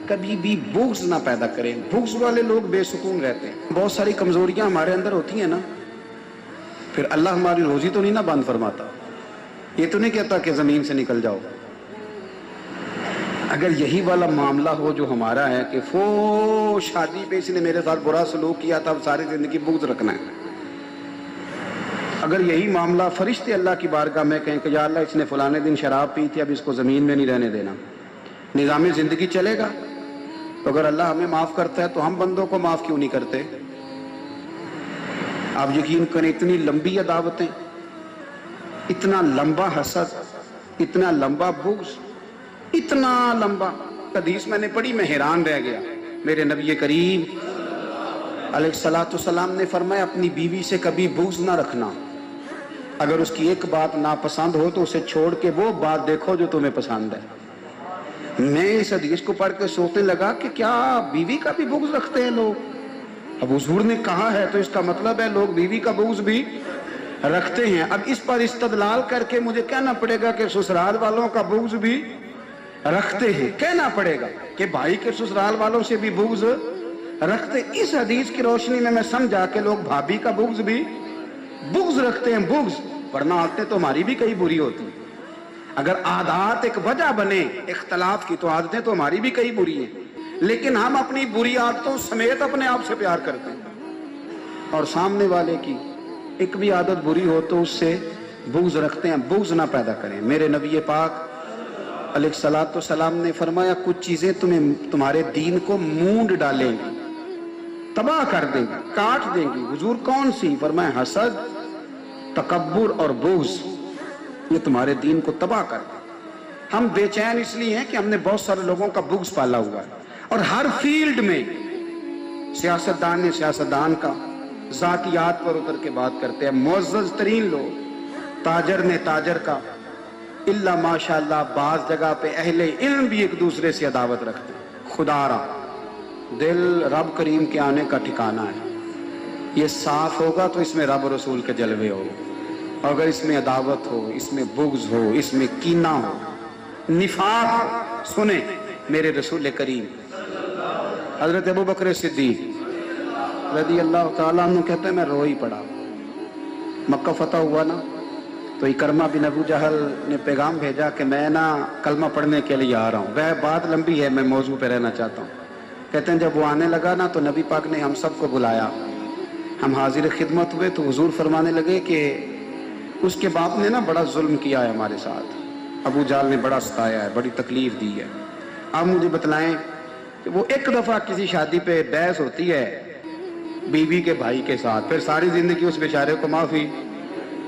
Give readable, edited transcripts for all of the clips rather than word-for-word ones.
کبھی بھی بغض نہ پیدا کریں. بغض والے لوگ بے سکون رہتے ہیں. بہت ساری کمزوریاں ہمارے اندر ہوتی ہیں نا، پھر اللہ ہماری روزی تو نہیں نہ بند فرماتا. یہ تو نہیں کہتا کہ زمین سے نکل جاؤ. اگر یہی والا معاملہ ہو جو ہمارا ہے کہ شادی پہ اس نے میرے ساتھ برا سلوک کیا تھا، اب ساری زندگی بغض رکھنا ہے. اگر یہی معاملہ فرشتے اللہ کی بارگاہ میں کہیں کہ یا اللہ اس نے فلانے دن شراب پی تھی، اب اس کو زمین میں نہیں رہنے دینا، نظام زندگی چلے گا. تو اگر اللہ ہمیں معاف کرتا ہے تو ہم بندوں کو معاف کیوں نہیں کرتے؟ آپ یقین کریں اتنی لمبی عداوتیں، اتنا لمبا حسد، اتنا لمبا بغض، اتنا لمبا. حدیث میں نے پڑھی، میں حیران رہ گیا. میرے نبی کریم علیہ الصلوۃ والسلام نے فرمایا اپنی بیوی سے کبھی بغض نہ رکھنا. اگر اس کی ایک بات ناپسند ہو تو اسے چھوڑ کے وہ بات دیکھو جو تمہیں پسند ہے. میں اس حدیث کو پڑھ کے سوچنے لگا کہ کیا بیوی کا بھی بغض رکھتے ہیں لوگ؟ اب حضور نے کہا ہے تو اس کا مطلب ہے لوگ بیوی کا بغض بھی رکھتے ہیں. اب اس پر استدلال کر کے مجھے کہنا پڑے گا کہ سسرال والوں کا بغض بھی رکھتے ہیں. کہنا پڑے گا کہ بھائی کے سسرال والوں سے بھی بغض رکھتے. اس حدیث کی روشنی میں سمجھا کہ لوگ بھابھی کا بغض بھی رکھتے ہیں. بغض، ورنہ عادتیں تو ہماری بھی کئی بری ہوتی ہیں. اگر عادات ایک وجہ بنے اختلاف کی تو عادتیں تو ہماری بھی کئی بری ہیں. لیکن ہم اپنی بری عادتوں سمیت اپنے آپ سے پیار کرتے ہیں، اور سامنے والے کی ایک بھی عادت بری ہو تو اس سے بغض رکھتے ہیں. بغض نہ پیدا کریں. میرے نبی پاک علیہ الصلوۃ والسلام نے فرمایا کچھ چیزیں تمہارے دین کو مونڈ ڈالیں گی، تباہ کر دیں گی، کاٹ دیں گی. حضور کون سی؟ فرمایا حسد، تکبر اور بغض. یہ تمہارے دین کو تباہ کر دیں. ہم بے چین اس لیے ہیں کہ ہم نے بہت سارے لوگوں کا بغض پالا ہوا ہے، اور ہر فیلڈ میں سیاستدان نے سیاستدان کا، ذاتیات پر اتر کے بات کرتے ہیں. معزز ترین لوگ، تاجر نے تاجر کا، اللہ ماشاءاللہ بعض جگہ پہ اہل علم بھی ایک دوسرے سے عداوت رکھتے ہیں. خدا را دل رب کریم کے آنے کا ٹھکانہ ہے. یہ صاف ہوگا تو اس میں رب رسول کے جلوے ہو. اگر اس میں عداوت ہو، اس میں بغض ہو، اس میں کینہ ہو، نفاق. سنیں میرے رسول کریم حضرت ابوبکر صدیق رضی اللہ تعالیٰ عنہ کہتے ہیں میں رو ہی پڑا. مکہ فتح ہوا نا تو اکرمہ بن ابو جہل نے پیغام بھیجا کہ میں نا کلمہ پڑھنے کے لیے آ رہا ہوں. وہ بات لمبی ہے، میں موضوع پہ رہنا چاہتا ہوں. کہتے ہیں جب وہ آنے لگا نا تو نبی پاک نے ہم سب کو بلایا. ہم حاضر خدمت ہوئے تو حضور فرمانے لگے کہ اس کے باپ نے نا بڑا ظلم کیا ہے ہمارے ساتھ. ابو جہل نے بڑا ستایا ہے، بڑی تکلیف دی ہے. آپ مجھے بتلائیں کہ وہ ایک دفعہ کسی شادی پہ بحث ہوتی ہے بیوی کے بھائی کے ساتھ، پھر ساری زندگی اس بیچارے کو معافی.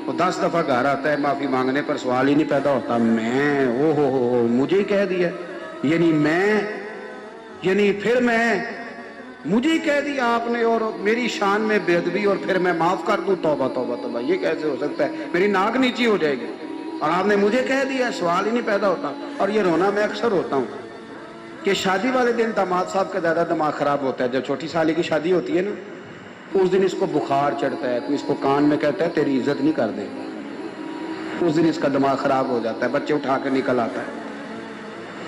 وہ 10 دفعہ گھر آتا ہے معافی مانگنے پر سوال ہی نہیں پیدا ہوتا میں مجھے ہی کہہ دیا، پھر مجھے ہی کہہ دیا آپ نے، اور میری شان میں بے ادبی، اور پھر میں معاف کر دوں. توبہ توبہ توبہ، یہ کیسے ہو سکتا ہے؟ میری ناک نیچی ہو جائے گی، اور آپ نے مجھے کہہ دیا، سوال ہی نہیں پیدا ہوتا. اور یہ رونا میں اکثر ہوتا ہوں کہ شادی والے دن داماد صاحب کا زیادہ دماغ خراب ہوتا ہے. جب چھوٹی سالی کی شادی ہوتی ہے نا اس دن اس کو بخار چڑھتا ہے، تو اس کو کان میں کہتا ہے تیری عزت نہیں کر دیں. اس دن اس کا دماغ خراب ہو جاتا ہے، بچے اٹھا کے نکل آتا ہے.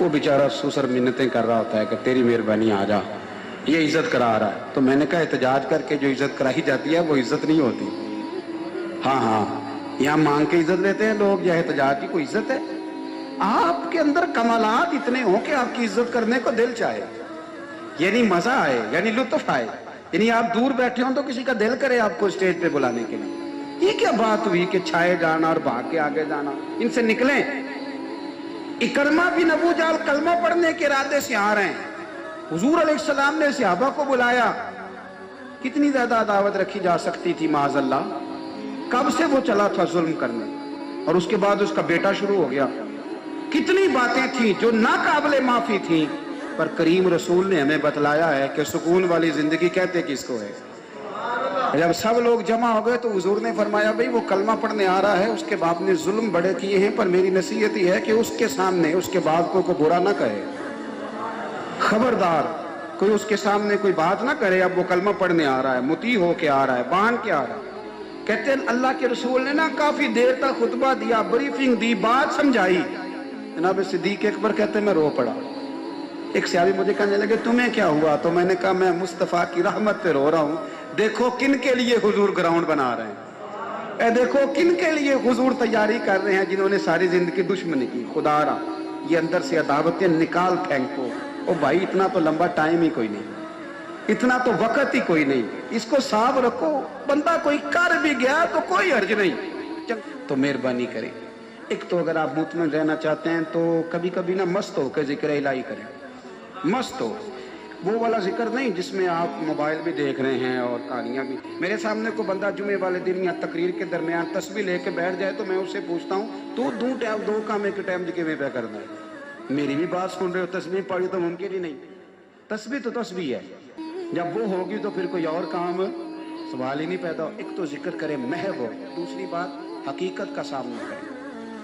وہ بیچارہ سسر منتیں کر رہا ہوتا ہے کہ تیری مہربانی آ جا، یہ عزت کرا رہا ہے. تو میں نے کہا احتجاج کر کے جو عزت کرائی جاتی ہے وہ عزت نہیں ہوتی. ہاں یہاں مانگ کے عزت لیتے ہیں لوگ، یا احتجاج کی کوئی عزت ہے؟ آپ کے اندر کمالات اتنے ہوں کہ آپ کی عزت کرنے کو دل چاہے، یعنی مزہ آئے، یعنی لطف آئے، یعنی آپ دور بیٹھے ہوں تو کسی کا دل کرے آپ کو اسٹیج پہ بلانے کے لیے. یہ کیا بات ہوئی کہ چھائے جانا اور بھاگ کے آگے جانا؟ ان سے نکلیں. اکرمہ بن ابو جہل کلمہ پڑھنے کے ارادے سے آ رہے ہیں. حضور علیہ السلام نے صحابہ کو بلایا. کتنی زیادہ عداوت رکھی جا سکتی تھی معاذ اللہ؟ کب سے وہ چلا تھا ظلم کرنے، اور اس کے بعد اس کا بیٹا شروع ہو گیا. کتنی باتیں تھیں جو ناقابل معافی تھیں، پر کریم رسول نے ہمیں بتلایا ہے کہ سکون والی زندگی کہتے کس کو ہے. جب سب لوگ جمع ہو گئے تو حضور نے فرمایا بھئی وہ کلمہ پڑھنے آ رہا ہے، اس کے باپ نے ظلم بڑے کیے ہیں، پر میری نصیحت یہ ہے کہ اس کے سامنے اس کے باپ کو برا نہ کہے. خبردار کوئی اس کے سامنے کوئی بات نہ کرے. اب وہ کلمہ پڑھنے آ رہا ہے، مطیع ہو کے آ رہا ہے، بان کے آ رہا ہے. کہتے ہیں اللہ کے رسول نے نا کافی دیر تک خطبہ دیا، بریفنگ دی، بات سمجھائی. جناب صدیق اکبر کہتے ہیں میں رو پڑا. ایک صحابی مجھے کہنے لگے تمہیں کیا ہوا؟ تو میں نے کہا میں مصطفیٰ کی رحمت پہ رو رہا ہوں، دیکھو کن کے لیے حضور گراؤنڈ بنا رہے ہیں، اے دیکھو کن کے لیے حضور تیاری کر رہے ہیں، جنہوں نے ساری زندگی دشمنی کی۔ خدا را یہ اندر سے عداوتیں نکال پھینکو۔ او بھائی اتنا تو لمبا ٹائم ہی کوئی نہیں، اتنا تو وقت ہی کوئی نہیں، اس کو صاف رکھو، بندہ کوئی کر بھی گیا تو کوئی حرج نہیں۔ تو مہربانی کریں، ایک تو اگر آپ مطمئن رہنا چاہتے ہیں تو کبھی کبھی نا مست ہو کے ذکر الہی کریں، مست ہو، وہ والا ذکر نہیں جس میں آپ موبائل بھی دیکھ رہے ہیں اور کہانیاں بھی۔ میرے سامنے کو بندہ جمعے والے دن یا تقریر کے درمیان تسبیح لے کے بیٹھ جائے تو میں اس سے پوچھتا ہوں تو دو کام ایک ٹائم کے میں پہ کرنا ہے؟ میری بھی بات سن رہے ہو، تسبیح پڑھی تو ممکن ہی نہیں، تسبیح تو تسبیح ہے، جب وہ ہوگی تو پھر کوئی اور کام سوال ہی نہیں پیدا ہو۔ ایک تو ذکر کرے محو ہو، دوسری بات حقیقت کا سامنا کریں۔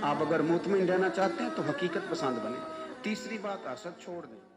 آپ اگر مطمئن رہنا چاہتے ہیں تو حقیقت پسند بنیں، تیسری بات حسد چھوڑ دیں۔